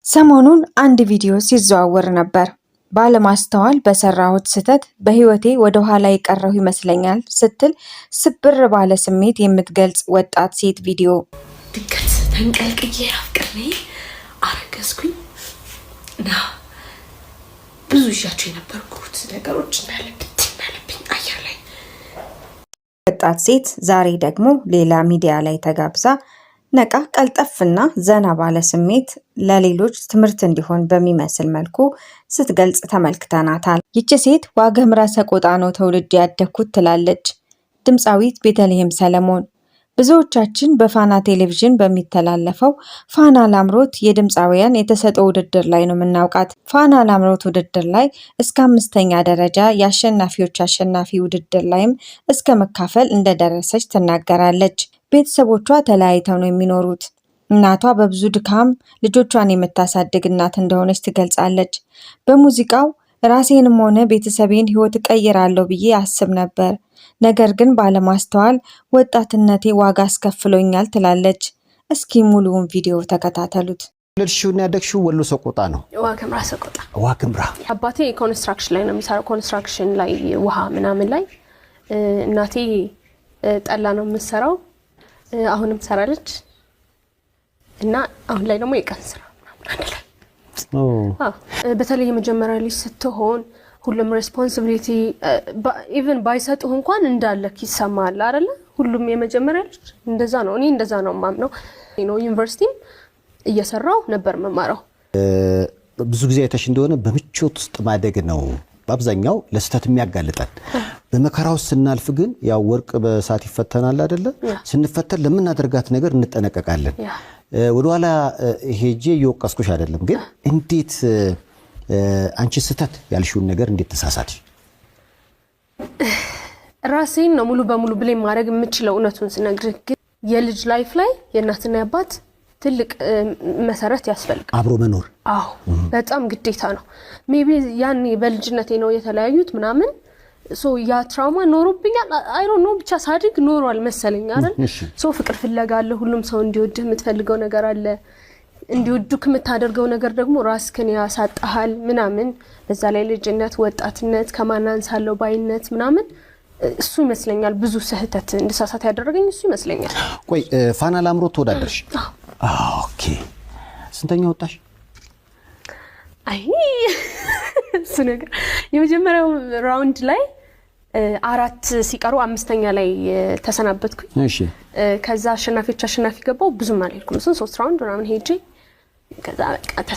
ሰሞኑን አንድ ቪዲዮ ሲዘዋወር ነበር። ባለማስተዋል በሰራሁት ስህተት በህይወቴ ወደ ኋላ የቀረሁ ይመስለኛል ስትል ስብር ባለ ስሜት የምትገልጽ ወጣት ሴት ቪዲዮ። ድንገት ተንቀልቅዬ አፍቅሬ አረገዝኩኝ እና ብዙ ይሻቸው የነበርኩት ነገሮች እንዳለብኝ አየር ላይ። ወጣት ሴት ዛሬ ደግሞ ሌላ ሚዲያ ላይ ተጋብዛ ነቃ ቀልጠፍና ዘና ባለ ስሜት ለሌሎች ትምህርት እንዲሆን በሚመስል መልኩ ስትገልጽ ተመልክተናታል። ይቺ ሴት ዋግኽምራ ሰቆጣ ነው ተወልጄ ያደግኩት ትላለች። ድምፃዊት ቤተልሔም ሰለሞን ብዙዎቻችን በፋና ቴሌቪዥን በሚተላለፈው ፋና ላምሮት የድምፃውያን የተሰጠው ውድድር ላይ ነው የምናውቃት። ፋና ላምሮት ውድድር ላይ እስከ 5ኛ ደረጃ የአሸናፊዎች አሸናፊ ውድድር ላይም እስከ መካፈል እንደደረሰች ትናገራለች። ቤተሰቦቿ ተለያይተው ነው የሚኖሩት። እናቷ በብዙ ድካም ልጆቿን የምታሳድግ እናት እንደሆነች ትገልጻለች። በሙዚቃው ራሴንም ሆነ ቤተሰቤን ህይወት እቀይራለሁ ብዬ አስብ ነበር፣ ነገር ግን ባለማስተዋል ወጣትነቴ ዋጋ አስከፍሎኛል ትላለች። እስኪ ሙሉውን ቪዲዮ ተከታተሉት። ልጅሽውና ያደግሽው ወሎ ሰቆጣ ነው? ዋግኽምራ ሰቆጣ። ዋግኽምራ። አባቴ ኮንስትራክሽን ላይ ነው የሚሰራው፣ ኮንስትራክሽን ላይ ውሃ ምናምን ላይ። እናቴ ጠላ ነው የምትሰራው፣ አሁንም ትሰራለች እና አሁን ላይ ደግሞ የቀን ስራ አንድ ላይ። በተለይ የመጀመሪያ ልጅ ስትሆን ሁሉም ሬስፖንሲቢሊቲ ኢቭን ባይሰጡህ እንኳን እንዳለክ ይሰማል አይደለ? ሁሉም የመጀመሪያ ልጅ እንደዛ ነው። እኔ እንደዛ ነው ማምነው። ዩኒቨርሲቲም እየሰራው ነበር መማራው። ብዙ ጊዜ አይተሽ እንደሆነ በምቾት ውስጥ ማደግ ነው በአብዛኛው ለስተት የሚያጋልጣል። በመከራው ስናልፍ ግን ያው ወርቅ በሳት ይፈተናል አይደለ? ስንፈተን ለምናደርጋት ነገር እንጠነቀቃለን። ወደኋላ ሄጄ እየወቀስኩሽ አይደለም፣ ግን እንዴት አንቺ ስተት ያልሽውን ነገር እንዴት ተሳሳትሽ? ራሴን ነው ሙሉ በሙሉ ብሌም ማድረግ የምችለው እውነቱን ስነግርህ። ግን የልጅ ላይፍ ላይ የእናትና የአባት ትልቅ መሰረት ያስፈልጋል። አብሮ መኖር በጣም ግዴታ ነው። ሜቢ ያኔ በልጅነቴ ነው የተለያዩት ምናምን ያ ትራውማ ኖሮብኛል። አይ ዶንት ኖ ብቻ ሳድግ ኖሯል መሰለኝ አይደል? ፍቅር ፍለጋ አለ፣ ሁሉም ሰው እንዲወድህ የምትፈልገው ነገር አለ። እንዲወዱክ የምታደርገው ነገር ደግሞ ራስክን ያሳጣሃል ምናምን። በዛ ላይ ልጅነት፣ ወጣትነት፣ ከማናንሳለው ባይነት ምናምን እሱ ይመስለኛል ብዙ ስህተት እንድሳሳት ያደረገኝ እሱ ይመስለኛል። ቆይ ፋና ላምሮት ተወዳደርሽ? ኦኬ። ስንተኛ ወጣሽ? አይ እሱ ነገር የመጀመሪያው ራውንድ ላይ 4 ሲቀሩ 5ኛ ላይ ተሰናበትኩኝ። እሺ። ከዛ አሸናፊ ገባው። ብዙም አልሄድኩም። 3 ራውንድ ምናምን ሄጄ ከዛ በቃ